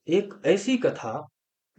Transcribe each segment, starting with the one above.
एक ऐसी कथा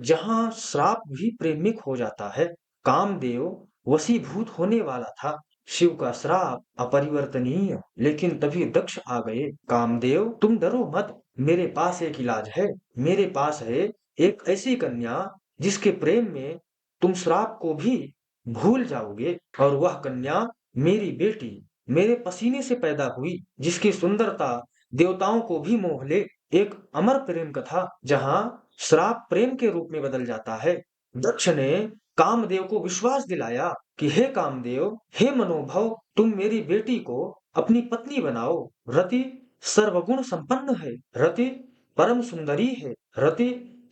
जहां श्राप भी प्रेमिक हो जाता है। कामदेव वशीभूत होने वाला था। शिव का श्राप अपरिवर्तनीय। लेकिन तभी दक्ष आ गए। कामदेव, तुम डरो मत, मेरे पास एक इलाज है। मेरे पास है एक ऐसी कन्या जिसके प्रेम में तुम श्राप को भी भूल जाओगे। और वह कन्या मेरी बेटी, मेरे पसीने से पैदा हुई, जिसकी सुंदरता देवताओं को भी मोह ले। एक अमर प्रेम कथा जहां श्राप प्रेम के रूप में बदल जाता है। दक्ष ने कामदेव को विश्वास दिलाया कि हे कामदेव, हे मनोभव, तुम मेरी बेटी को अपनी पत्नी बनाओ। रति सर्वगुण संपन्न है। रति परम सुंदरी है। रति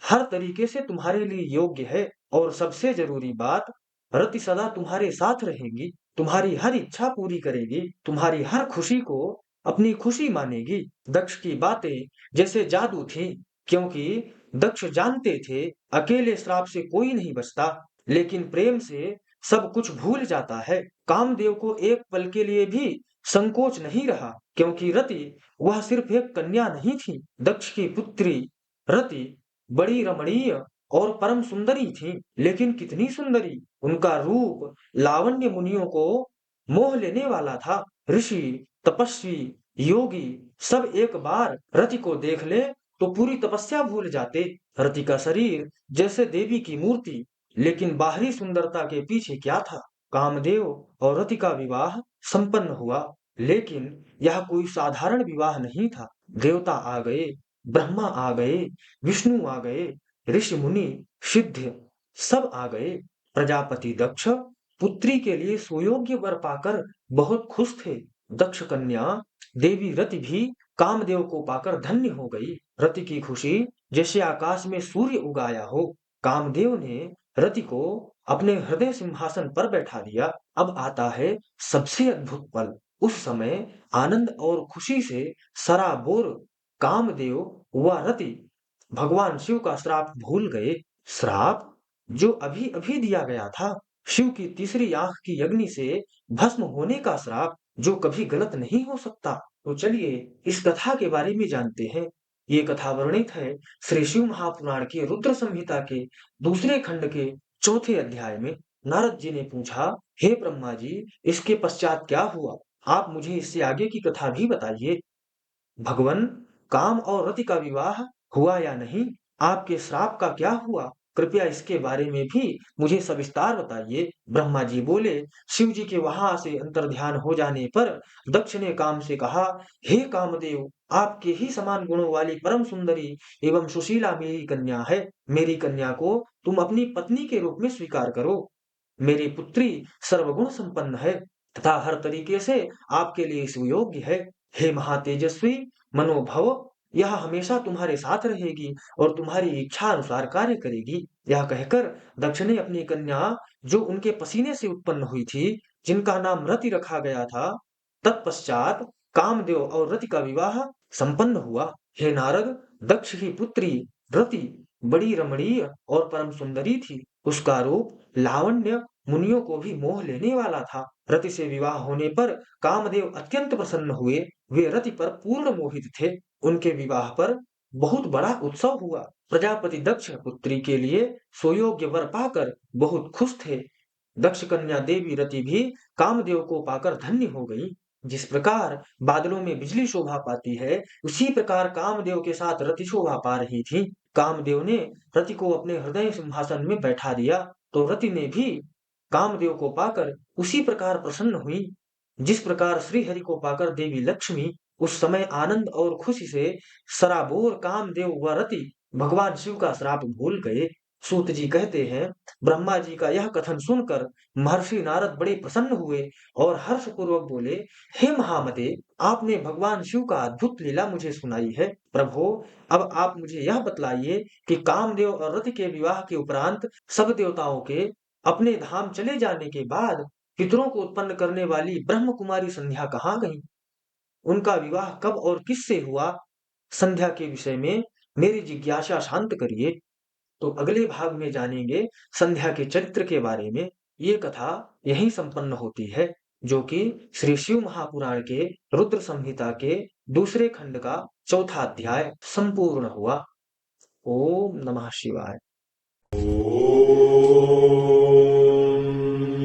हर तरीके से तुम्हारे लिए योग्य है। और सबसे जरूरी बात, रति सदा तुम्हारे साथ रहेगी, तुम्हारी हर इच्छा पूरी करेगी, तुम्हारी हर खुशी को अपनी खुशी मानेगी। दक्ष की बातें जैसे जादू थी, क्योंकि दक्ष जानते थे अकेले श्राप से कोई नहीं बचता, लेकिन प्रेम से सब कुछ भूल जाता है। कामदेव को एक पल के लिए भी संकोच नहीं रहा, क्योंकि रति वह सिर्फ एक कन्या नहीं थी। दक्ष की पुत्री रति बड़ी रमणीय और परम सुंदरी थी। लेकिन कितनी सुंदरी! उनका रूप लावण्य मुनियों को मोह लेने वाला था। ऋषि, तपस्वी, योगी सब एक बार रति को देख ले तो पूरी तपस्या भूल जाते। रति का शरीर जैसे देवी की मूर्ति, लेकिन बाहरी सुंदरता के पीछे क्या था? कामदेव और रति का विवाह संपन्न हुआ, लेकिन यह कोई साधारण विवाह नहीं था। देवता आ गए, ब्रह्मा आ गए, विष्णु आ गए, ऋषि मुनि, सिद्ध सब आ गए। प्रजापति दक्ष पुत्री के लिए सुयोग्य वर पाकर बहुत खुश थे। दक्ष कन्या देवी रति भी कामदेव को पाकर धन्य हो गई। रति की खुशी जैसे आकाश में सूर्य उगाया हो। कामदेव ने रति को अपने हृदय सिंहासन पर बैठा दिया। अब आता है सबसे अद्भुत पल। उस समय आनंद और खुशी से सराबोर कामदेव व रति भगवान शिव का श्राप भूल गए। श्राप जो अभी अभी दिया गया था, शिव की तीसरी आंख की अग्नि से भस्म होने का श्राप, जो कभी गलत नहीं हो सकता। तो चलिए इस कथा के बारे में जानते हैं। ये कथा वर्णित है श्री शिव महापुराण के रुद्र संहिता के दूसरे खंड के चौथे अध्याय में। नारद जी ने पूछा, हे ब्रह्मा जी, इसके पश्चात क्या हुआ? आप मुझे इससे आगे की कथा भी बताइए। भगवन, काम और रति का विवाह हुआ या नहीं? आपके श्राप का क्या हुआ? कृपया इसके बारे में भी मुझे सविस्तार बताइए। ब्रह्मा जी बोले। शिव जी के वहां से अंतर्ध्यान हो जाने पर दक्ष ने काम से कहा, हे कामदेव, आपके ही समान गुणों वाली परम सुंदरी एवं सुशीला मेरी कन्या है। मेरी कन्या को तुम अपनी पत्नी के रूप में स्वीकार करो। मेरी पुत्री सर्वगुण संपन्न है तथा हर तरीके से आपके लिए सुयोग्य है। हे महातेजस्वी मनोभव, यह हमेशा तुम्हारे साथ रहेगी और तुम्हारी इच्छा अनुसार कार्य करेगी। यह कहकर दक्ष ने अपनी कन्या, जो उनके पसीने से उत्पन्न हुई थी, जिनका नाम रति रखा गया था, तत्पश्चात कामदेव और रति का विवाह संपन्न हुआ। हे नारद, दक्ष की पुत्री रति बड़ी रमणीय और परम सुंदरी थी। उसका रूप लावण्य मुनियों को भी मोह लेने वाला था। रति से विवाह होने पर कामदेव अत्यंत प्रसन्न हुए। वे रति पर पूर्ण मोहित थे। उनके विवाह पर बहुत बड़ा उत्सव हुआ। प्रजापति दक्ष पुत्री के लिए सुयोग्य वर पाकर बहुत खुश थे। दक्ष कन्या देवी रति भी कामदेव को पाकर धन्य हो गई। जिस प्रकार बादलों में बिजली शोभा पाती है, उसी प्रकार कामदेव के साथ रति शोभा पा रही थी। कामदेव ने रति को अपने हृदय सिंहासन में बैठा दिया, तो रति ने भी कामदेव को पाकर उसी प्रकार प्रसन्न हुई, जिस प्रकार श्री हरि को पाकर देवी लक्ष्मी उस समय आनंद और खुशी से सराबोर कामदेव व रति भगवान शिव का श्राप भूल गए। सूत जी कहते हैं, ब्रह्मा जी का यह कथन सुनकर महर्षि नारद बड़े प्रसन्न हुए और हर्ष पूर्वक बोले, हे महामते, आपने भगवान शिव का अद्भुत लीला मुझे सुनाई है। प्रभु, अब आप मुझे यह बतलाइए कि कामदेव और रति के विवाह के उपरांत सब देवताओं के अपने धाम चले जाने के बाद पितरों को उत्पन्न करने वाली ब्रह्म कुमारी संध्या कहाँ गई? उनका विवाह कब और किससे हुआ? संध्या के विषय में मेरी जिज्ञासा शांत करिए। तो अगले भाग में जानेंगे संध्या के चरित्र के बारे में। ये कथा यहीं संपन्न होती है, जो कि श्री शिव महापुराण के रुद्र संहिता के दूसरे खंड का चौथा अध्याय संपूर्ण हुआ। ओम नमः शिवाय।